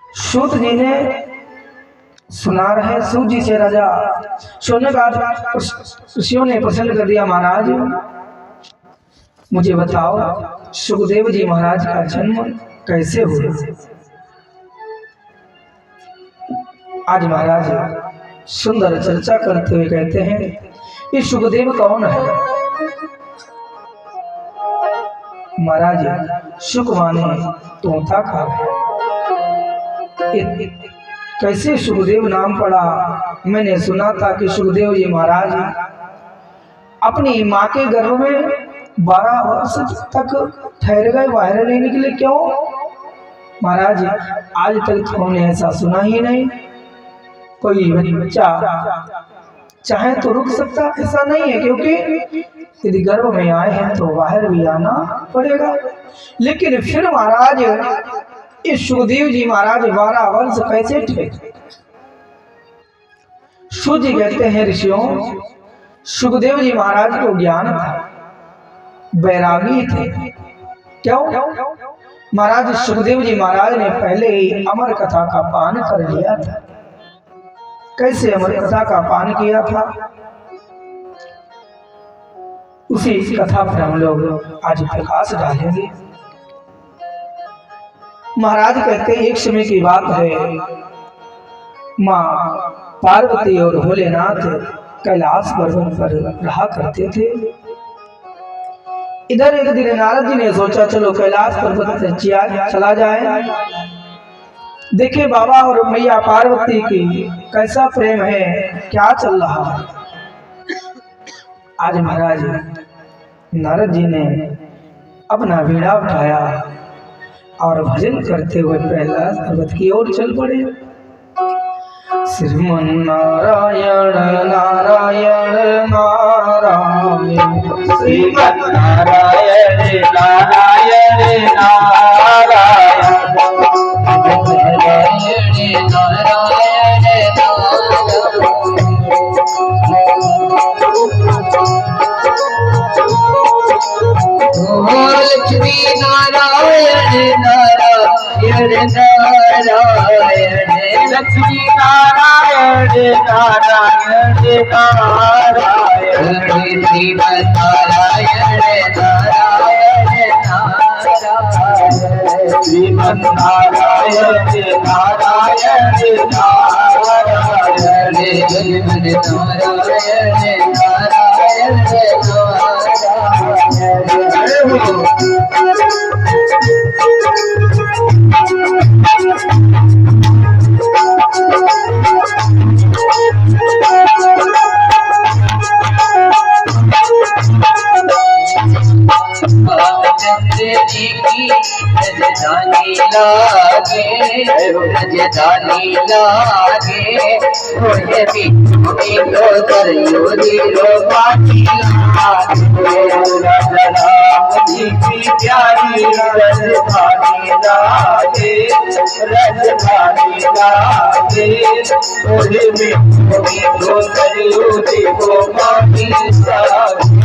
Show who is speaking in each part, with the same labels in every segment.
Speaker 1: सूत जी ने सुना रहे, सूत जी से राजा सुनने का ऋषियों ने प्रश्न कर दिया, महाराज मुझे बताओ सुखदेव जी महाराज का जन्म कैसे हुआ। आज महाराज सुंदर चर्चा करते हुए कहते हैं, ये सुखदेव कौन है। महाराज सुख माने तोता का कैसे सुखदेव नाम पड़ा। मैंने सुना था कि सुखदेव जी महाराज अपनी माँ के गर्भ में 12 वर्ष तक ठहर गए, बाहर नहीं निकले। क्यों महाराज, आज तक तो हमने ऐसा सुना ही नहीं। कोई बच्चा चाहे तो रुक सकता, ऐसा नहीं है, क्योंकि यदि गर्भ में आए हैं तो बाहर भी आना पड़ेगा। लेकिन फिर महाराज इस सुखदेव जी महाराज 12 वर्ष कैसे ठहरे। सूत जी कहते हैं, ऋषियों सुखदेव जी महाराज को ज्ञान था, बैरागी थे। क्यों महाराज, सुखदेव जी महाराज ने पहले ही अमर कथा का पान कर लिया था। कैसे अमर कथा का पान किया था, उसी कथा पर हम लोग आज प्रकाश डालेंगे। महाराज कहते एक समय की बात है, माँ पार्वती और भोलेनाथ कैलाश पर्वत पर रहा करते थे। इधर एक दिन नारद जी ने सोचा चलो कैलाश पर्वत पर चला जाए, देखे बाबा और मैया पार्वती की कैसा प्रेम है, क्या चल रहा है। आज महाराज नारद जी ने अपना वीणा उठाया और भजन करते हुए कैलाश पर्वत की ओर चल पड़े। श्रीमन नारायण नारायण नारायण,
Speaker 2: श्रीमन नारायण नारायण नारायण, नारायण नारायण लक्ष्मी नारायण नारायण नारायण, लक्ष्मी नारायण नारायण नारायण, श्रीमन नारायण नारायण नारायण, श्रीमन नारायण नारायण नारायण, श्रीमन नारायण नारायण रजधानी लागे, होए भी तो करियो दिलो बाकी लागे, राम जी की प्यारी रजधानी लागे, रजधानी लागे, होए भी तो करियो दिलो बाकी लागे।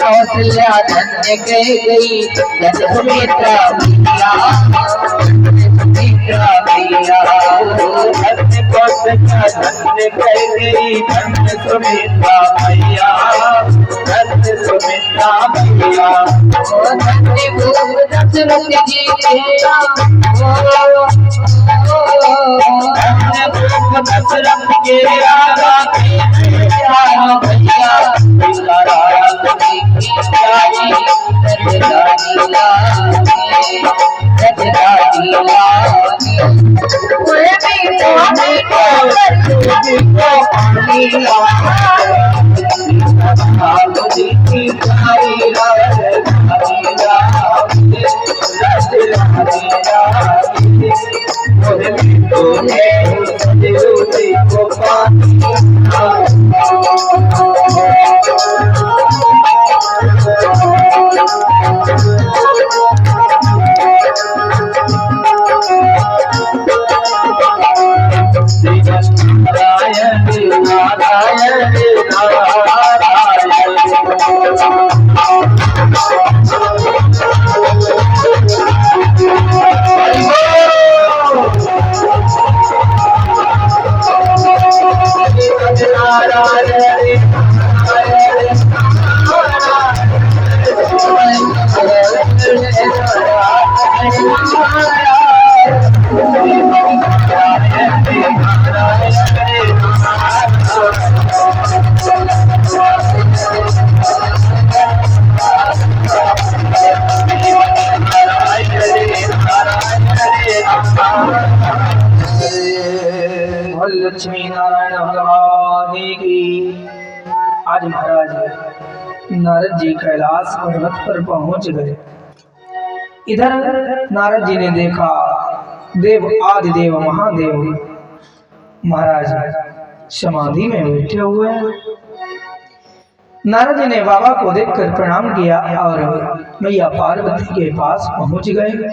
Speaker 2: कौशल्या धन्य कह गई सुमित्रा मैया, सुमित्रा मैया, धन्य कौशल्या धन्य कह गई, धन्य सुमित्रा मैया, धन्य सुमित्रा मैया, धन्य भूप दशरथ जी तेरा, धन्य भूप दशरथ के राजा भैया,
Speaker 1: आज महाराज नारद जी कैलाश पर्वत पर पहुंच गए। इधर नारद जी ने देखा देव आदिदेव महादेव महाराज समाधि में बैठे हुए हैं। नारद जी ने बाबा को देखकर प्रणाम किया और मैया पार्वती के पास पहुंच गए।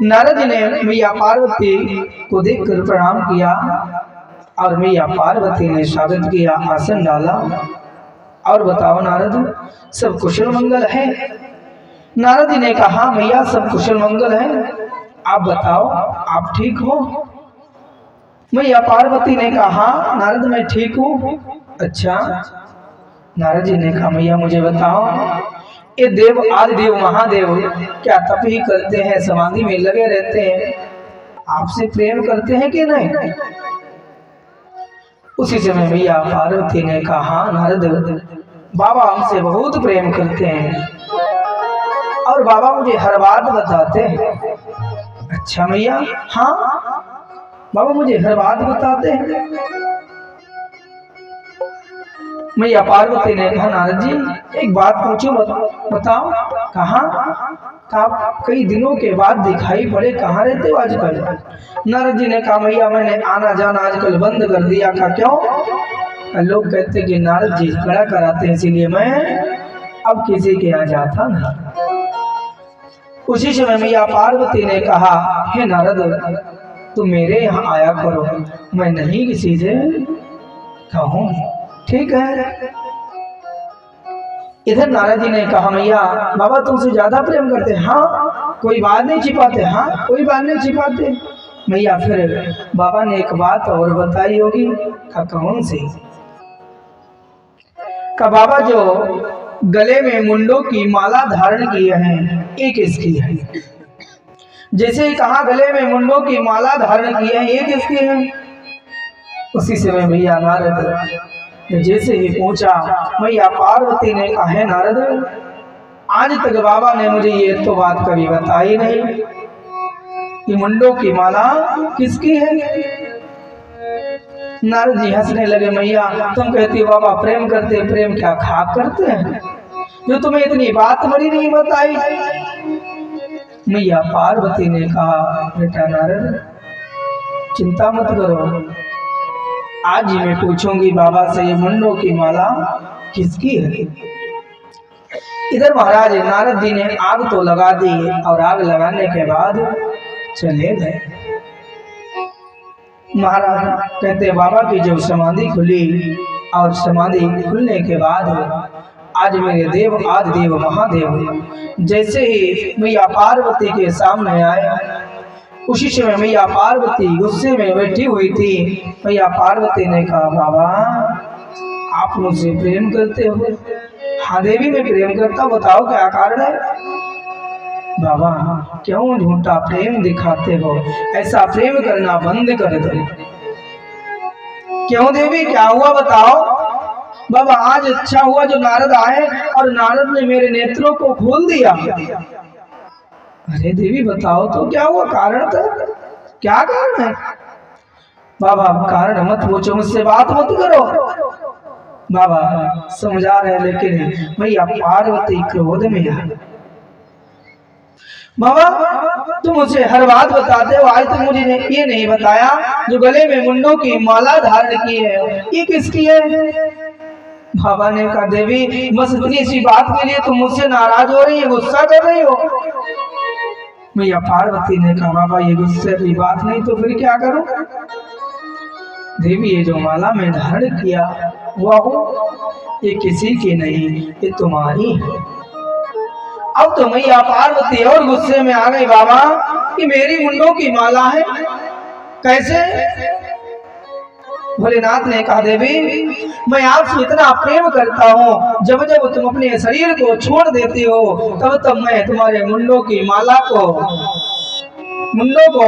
Speaker 1: नारद जी ने मैया पार्वती को देखकर प्रणाम किया और मैया पार्वती ने स्वागत किया, आसन डाला। और बताओ नारद, सब कुशल मंगल है? नारद जी ने कहा मैया सब कुशल मंगल है, आप बताओ आप ठीक हो? मैया पार्वती ने कहा नारद मैं ठीक हूँ। अच्छा। नारद जी ने कहा मैया मुझे बताओ, ये देव आदिदेव महादेव क्या तप ही करते हैं, समाधि में लगे रहते हैं, आपसे प्रेम करते हैं कि नहीं? उसी समय मैया पार्वती ने कहा नारद बाबा हमसे बहुत प्रेम करते हैं और बाबा मुझे हर बात बताते हैं। अच्छा मैया, हाँ बाबा मुझे हर बात बताते हैं। मैया पार्वती ने कहा नारद जी एक बात पूछो, बताओ। कहा कई दिनों के बाद दिखाई पड़े, कहाँ रहते हो आजकल? नारद जी ने कहा मैया मैंने आना जाना आजकल बंद कर दिया। कहा क्यों? लोग कहते कि नारद जी खड़ा कराते हैं, इसीलिए मैं अब किसी के यहाँ जाता नहीं। उसी समय मैया पार्वती ने कहा हे नारद तुम मेरे यहाँ आया करो, मैं नहीं किसी से कहूँगी। ठीक है। इधर नारद जी ने कहा मैया बाबा तुमसे ज्यादा प्रेम करते हैं? हाँ कोई बात नहीं छिपाते। हाँ कोई बात नहीं छिपाते। मैया फिर बाबा ने एक बात और बताई होगी। का कौन सी? का बाबा जो गले में मुंडों की माला धारण किए हैं ये किसकी है? जैसे कहा गले में मुंडों की माला धारण किए हैं ये किसकी है? उसी समय भैया नारद जैसे ही पूछा मैया पार्वती ने कहा है नारद आज तक बाबा ने मुझे ये तो बात कभी बताई नहीं कि मुंडों की माला किसकी है। नारद जी हंसने लगे मैया तुम कहती हो बाबा प्रेम करते, प्रेम क्या खाक करते हैं जो तुम्हें इतनी बात बड़ी नहीं बताई। मैया पार्वती ने कहा बेटा नारद चिंता मत करो, आज ही मैं पूछूंगी बाबा से ये मुंडों की माला किसकी है। इधर महाराज नारद जी ने आग तो लगा दी और आग लगाने के बाद चले गए। महाराज कहते बाबा की जब समाधि खुली और समाधि खुलने के बाद आज मेरे देव आदिदेव महादेव जैसे ही मैया पार्वती के सामने आए उसी समय मैया पार्वती गुस्से में बैठी हुई थी। मैया पार्वती ने कहा बाबा आप मुझसे प्रेम करते हो? हाँ देवी मैं प्रेम करता, बताओ क्या कारण है? बाबा क्यों झूठा प्रेम दिखाते हो, ऐसा प्रेम करना बंद कर दो। क्यों देवी क्या हुआ बताओ? बाबा आज अच्छा हुआ जो नारद आए और नारद ने मेरे नेत्रों को खोल दिया। अरे देवी बताओ तो क्या हुआ, कारण था? क्या कारण है? बाबा कारण मत पूछो, मुझसे बात मत करो। बाबा समझा रहे लेकिन मैया पार्वती क्रोध में आ। बाबा तुम मुझे हर बात बताते हो, आज तक मुझे ये नहीं बताया जो गले में मुंडों की माला धारण की है ये किसकी है? बाबा ने कहा देवी बस इतनी सी बात के लिए तुम मुझसे नाराज हो रही है, गुस्सा कर रही हो। मैया पार्वती ने कहा बाबा ये गुस्से की बात नहीं तो फिर क्या करूं? देवी ये जो माला में धारण किया वो ये किसी की नहीं, ये तुम्हारी है। अब तो मैया पार्वती और गुस्से में आ गई बाबा कि मेरी मुंडों की माला है कैसे? भोलेनाथ ने कहा देवी मैं आपसे इतना प्रेम करता हूँ, जब जब तुम अपने शरीर को छोड़ देती हो तब तब मैं तुम्हारे मुंडों की माला को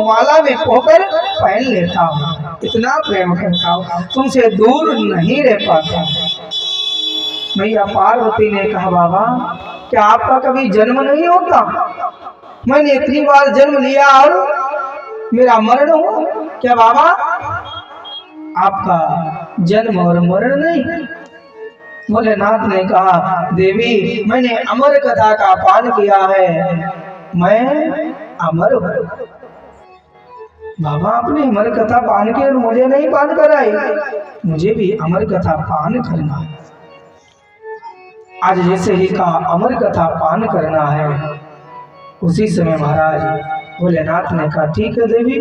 Speaker 1: माला में पोकर पहन लेता हूँ, इतना प्रेम करता हूँ, तुमसे दूर नहीं रह पाता। मैया पार्वती ने कहा बाबा क्या आपका कभी जन्म नहीं होता? मैंने इतनी बार जन्म लिया और मेरा मरण हो क्या बाबा? आपका जन्म और मरण नहीं, भोलेनाथ ने कहा, देवी मैंने अमर कथा का पान किया है, मैं अमर हूँ। बाबा आपने अमर कथा पान की और मुझे नहीं पान कराई, मुझे भी अमर कथा पान करना है। आज जैसे ही कहा अमर कथा पान करना है, उसी समय महाराज भोलेनाथ ने कहा, ठीक है देवी।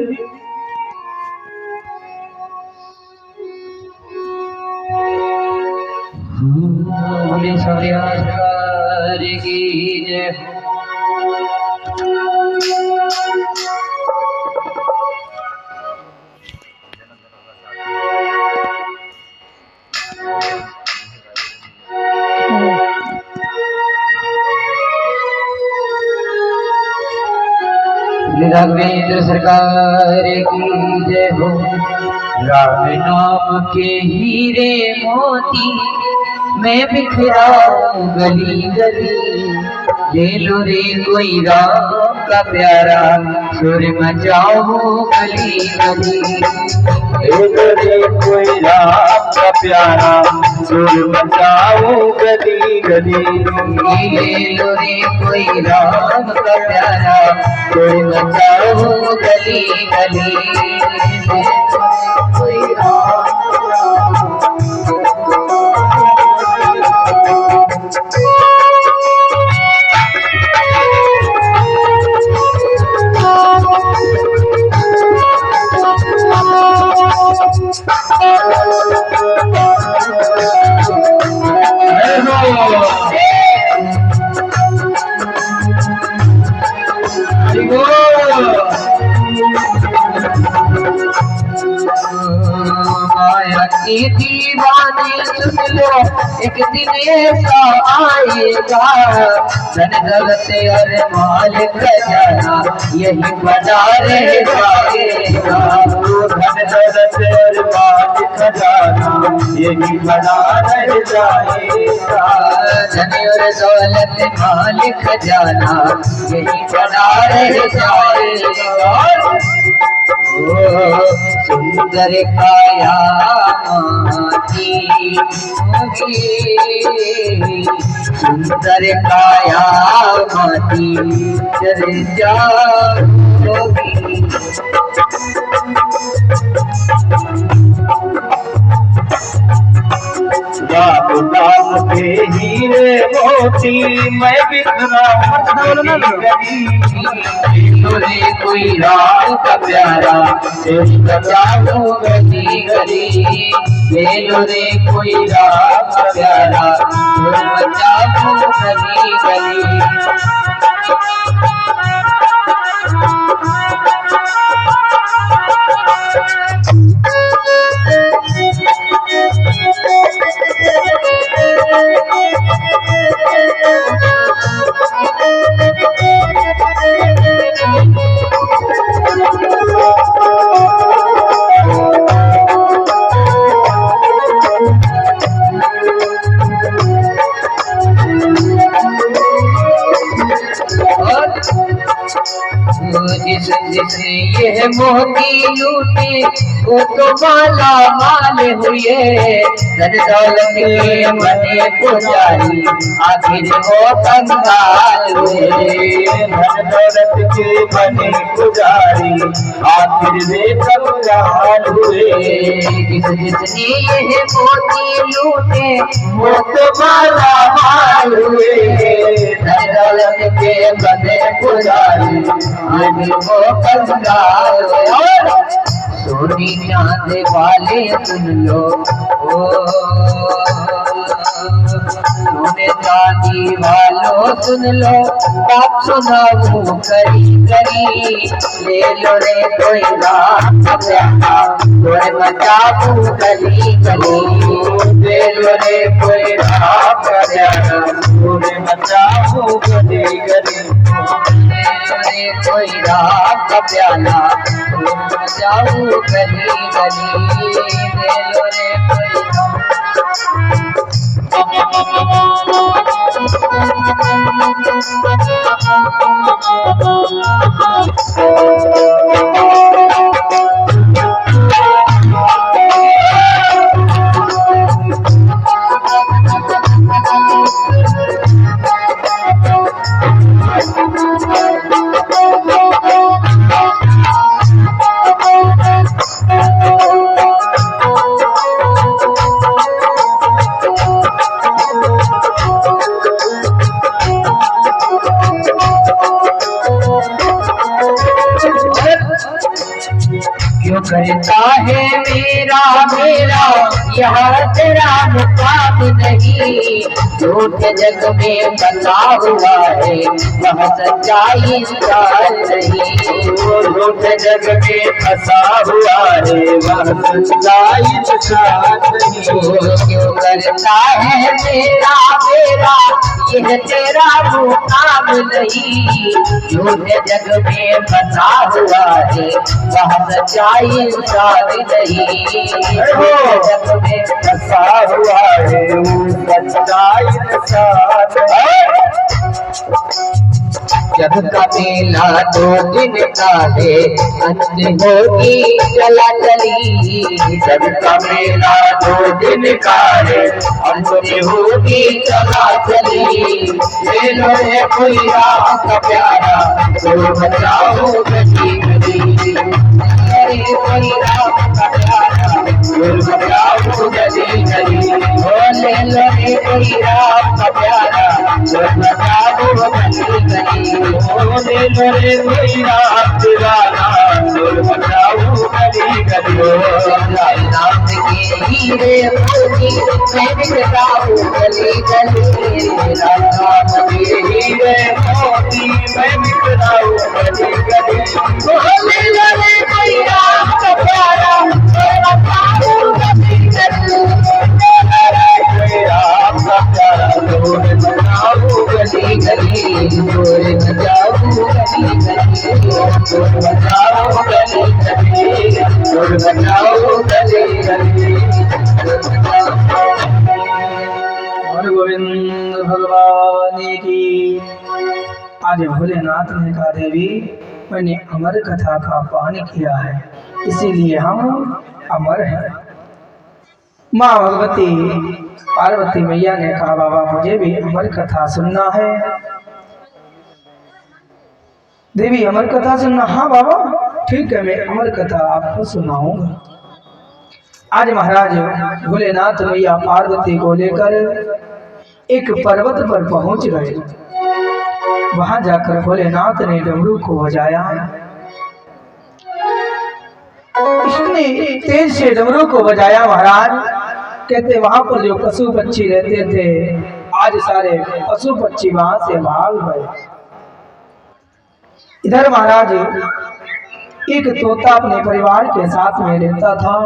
Speaker 2: बोले सरकार की जय। राघवेंद्र सरकार की जय हो। राम नाम के हीरे मोती मैं बिखराऊं गली गली, ले लो रे कोई राम का प्यारा, सुर मचाऊं गली गली। ले लो रे कोई राम का प्यारा, सुर मचाऊं गली गली। ले लो रे कोई राम का प्यारा, सुर मचाऊं गली गली। कोई राम माया के दीवाने सुन लो, एक दिन ऐसा आएगा, धन दौलत और माल खजाना यही बना रह जाएगा। धन दौलत और माल खजाना यही बना रह जाएगा। धन और दौलत माल खजाना यही बना रह जाएगा। सुंदर काया माती होगी, सुंदर काया माती चर्चा होगी। राम के हीरे मोती मैं बिखराऊं गली, कोई राम का प्यारा बचाऊं गली गली। ले लो रे कोई राम का प्यारा, बचाऊं गली गली। जिसने ये मोती लूटे वो तो माला माल हुए। धन दौलत के बने पुजारी आखिर वो कंगाल हुए। धन दौलत के बने पुजारी आखिर वे कंगाल हुए। जिसने ये मोती लूटे वो तो माला माल हुए। धन दौलत के बने पुजारी आखिर वो कंगाल हुए। सोनी चांद वाले सुन लो, सोने चांदी वालों सुन लो, बात सुनाऊं करी करी। ले लो रे कोई राम का प्यारा, कोई बचाऊं गली गली। ले लो रे कोई राम का प्यारा, कोई बचाऊं गली गली। कोई राम का प्याला बचाऊं गली गली। ले लो रे कोई करता है मेरा मेरा यहाँ तेरा मुकाम नहीं। झूठ जग में बना हुआ है वह सच्चाई इंसान नहीं।
Speaker 3: झूठ जग में फंसा हुआ है वह सच्चाई इंसान नहीं।
Speaker 2: क्यों करता है मेरा मेरा यह तेरा मुकाम नहीं। झूठ जग में बना हुआ है वह सच्चाई इंसान नहीं।
Speaker 3: जग में फंसा हुआ है वो सच्चाई इंसान है।
Speaker 2: जब का मेला 2 दिन का है अंत होगी चला चली।
Speaker 3: जब का मेला 2 दिन का है अंत
Speaker 2: होगी चला चली।
Speaker 3: ले लो रे कोई राम का प्यारा तो बचाओ गली गली।
Speaker 2: अरे कोई राम का प्यारा
Speaker 3: तो बचाओ गली गली।
Speaker 2: ले लो रे कोई राम का प्यारा तो बचाओ गली गली।
Speaker 3: ले लो रे कोई राम दीवाना तो बचाओ गली गली।
Speaker 2: राम के हीरे मोती मैं बिखरा हूँ गली गली।
Speaker 3: राम के हीरे मोती मैं बिखरा हूँ गली गली।
Speaker 2: ले लो रे कोई राम का प्यारा तो बचाओ गली गली।
Speaker 3: कोई राम का प्यारा तो बचाओ
Speaker 2: गली गली गोरे बजाओ गली गली।
Speaker 3: बचाओ गली गली। बचाओ गली गली।
Speaker 1: और गोविंद भगवान की। आज भोलेनाथ ने कहा देवी मैंने अमर कथा का पान किया है इसीलिए हम अमर हैं। माँ भगवती पार्वती मैया ने कहा बाबा मुझे भी अमर कथा सुनना है। देवी अमर कथा सुनना? हाँ बाबा ठीक है मैं अमर कथा आपको सुनाऊंगा। आज महाराज भोलेनाथ मैया पार्वती को लेकर एक पर्वत पर पहुंच गए। वहां जाकर भोलेनाथ ने डमरू को बजाया। इतने तेज से डमरू को बजाया महाराज कहते वहां पर जो पशु पक्षी रहते थे आज सारे पशु पक्षी वहां से भाग गए। इधर महाराज एक तोता अपने परिवार के साथ में रहता था।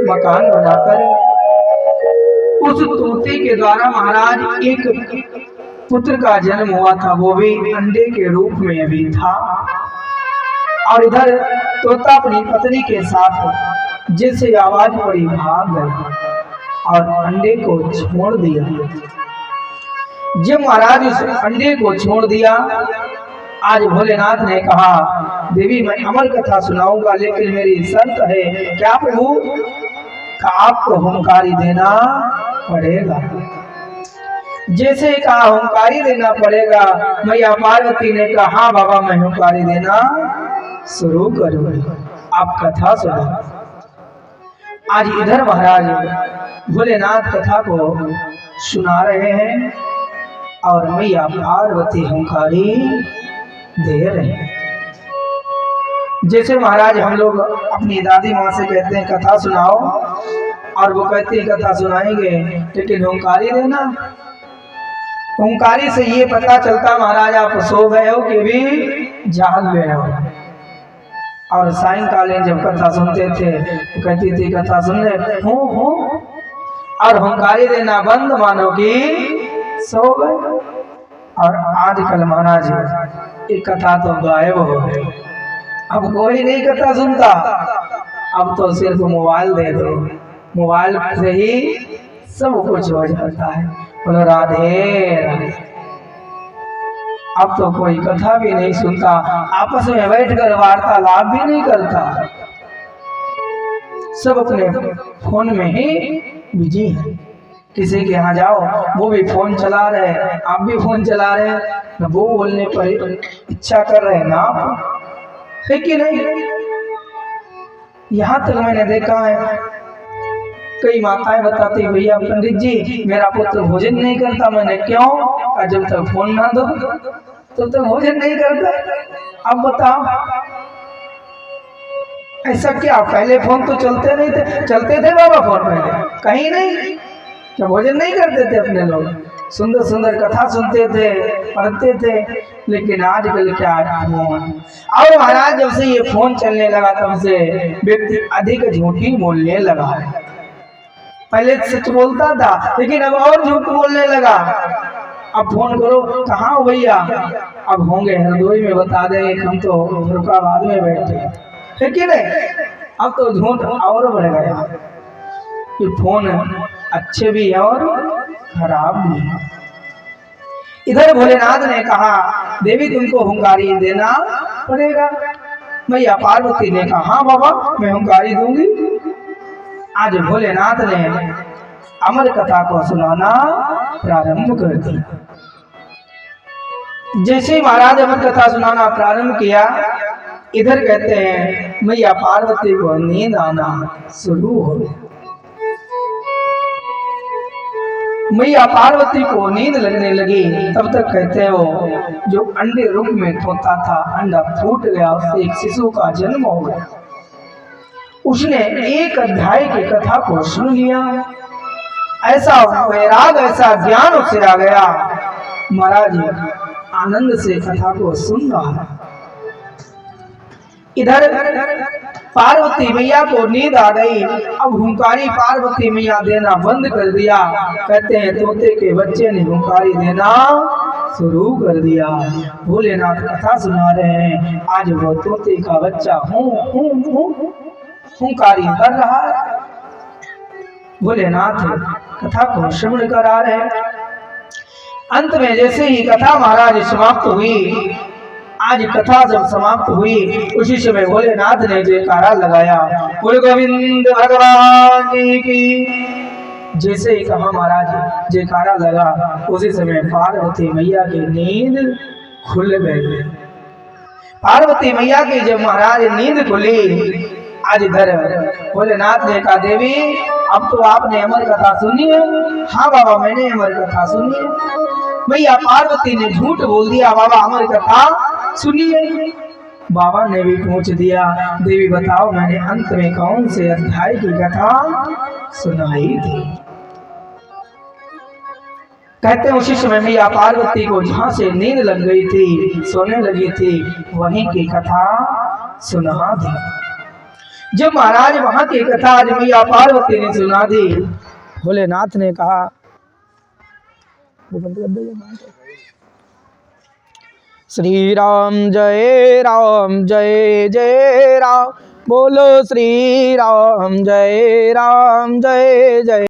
Speaker 1: मकान बनाकर उस तोते के द्वारा महाराज एक पुत्र का जन्म हुआ था वो भी अंडे के रूप में भी था। और इधर तोता अपनी पत्नी के साथ जैसे आवाज पड़ी भाग गए और अंडे को छोड़ दिया। जब महाराज उस अंडे को छोड़ दिया आज भोलेनाथ ने कहा देवी मैं अमर कथा सुनाऊंगा लेकिन मेरी शर्त है क्या प्रभु का आपको हुंकारी देना पड़ेगा। जैसे कहा हुंकारी देना पड़ेगा मैया पार्वती ने कहा हाँ बाबा मैं हुंकारी देना शुरू करूंगी आप कथा सुनो। आज इधर महाराज भोलेनाथ कथा को सुना रहे हैं और मैया पार्वती हुंकारी दे रहे हैं। जैसे महाराज हम लोग अपनी दादी माँ से कहते हैं कथा सुनाओ और वो कहते हैं कथा सुनाएंगे लेकिन हुंकारी देना। हुंकारी से ये पता चलता महाराज आप सो गए हो कि भी जाग गए हो। और सायंकालीन जब कथा सुनते थे तो कहती थी कथा सुन रहे हूँ और हुंकारी देना बंद मानो कि सो गए। और आजकल महाराज एक कथा तो गायब हो गई। अब कोई नहीं कथा सुनता। अब तो सिर्फ मोबाइल दे दो मोबाइल से ही सब कुछ हो जाता है। बोलो राधे राधे। अब तो कोई कथा भी नहीं सुनता आपस में बैठकर वार्तालाप भी नहीं करता। सब अपने फोन में ही बिजी है। किसी के यहाँ जाओ वो भी फोन चला रहे आप भी फोन चला रहे न वो बोलने पर इच्छा कर रहे ना आप है कि नहीं। यहाँ तक मैंने देखा है कई माताएं बताती भैया पंडित जी मेरा पुत्र भोजन नहीं करता। मैंने क्यों? जब तक फोन ना दो तब तक भोजन नहीं करता। अब बताओ ऐसा क्या, पहले फोन तो चलते नहीं थे? चलते थे बाबा फोन पहले? कहीं नहीं। क्या भोजन नहीं करते थे अपने लोग? सुंदर सुंदर कथा सुनते थे, पढ़ते थे। लेकिन आजकल क्या फोन। और महाराज जब से ये फोन चलने लगा तब से व्यक्ति अधिक झूठी बोलने लगा है। पहले सच बोलता था लेकिन अब और झूठ बोलने लगा। अब फोन करो, कहाँ हो भैया? अब होंगे हरदोई में, बता देंगे हम तो फरुखाबाद में बैठे, है कि नहीं? अब तो झूठ और बढ़ गया कि फोन अच्छे भी है और खराब भी है। इधर भोलेनाथ ने कहा देवी तुमको हुंकारी देना पड़ेगा। मैया पार्वती ने कहा हाँ बाबा मैं हुंकारी दूंगी। आज भोलेनाथ ने अमर कथा को सुनाना प्रारंभ कर दिया। जैसे ही महाराज अमर कथा सुनाना प्रारंभ किया, इधर कहते हैं मैया पार्वती को नींद आना शुरू हो गया। मैया पार्वती को नींद लगने लगी। तब तक कहते हो जो अंडे रूप में होता था, अंडा फूट गया, उससे एक शिशु का जन्म हो गया। उसने एक अध्याय की कथा को सुन लिया। ऐसा वैराग, ऐसा ज्ञान उसे आ गया, महाराज आनंद से कथा को सुन रहा है। इधर पार्वती मैया को नींद आ गई। अब हुंकारी पार्वती मैया देना बंद कर दिया। कहते हैं तोते के बच्चे ने हुंकारी देना शुरू कर दिया। भोलेनाथ कथा सुना रहे हैं, आज वो तोते का बच्चा हुंकारी कर रहा है। भोलेनाथ कथा को श्रवण करा रहे हैं। अंत में जैसे ही कथा महाराज समाप्त हुई, आज कथा जब समाप्त हुई उसी समय भोलेनाथ ने जयकारा लगाया, बोल गोविंद भगवान की। जैसे ही कहा महाराज जयकारा लगा, उसी समय पार्वती मैया की नींद खुल गई। पार्वती मैया की जब महाराज नींद खुली, आज इधर भोलेनाथ ने कहा देवी अब तो आपने अमर कथा सुनी है? हाँ बाबा मैंने अमर कथा सुनी है। मैया पार्वती ने झूठ बोल दिया, बाबा अमर कथा सुनिए। बाबा ने भी पूछ दिया देवी बताओ मैंने अंत में कौन से अध्याय की कथा सुनाई थी? कहते उसी समय मैया पार्वती को जहां से नींद लग गई थी, सोने लगी थी, वहीं की कथा सुना दी। जब महाराज वहां की कथा आज मैया पार्वती ने सुना दी, भोलेनाथ ने कहा श्री राम जय जय राम, बोलो श्री राम जय जय।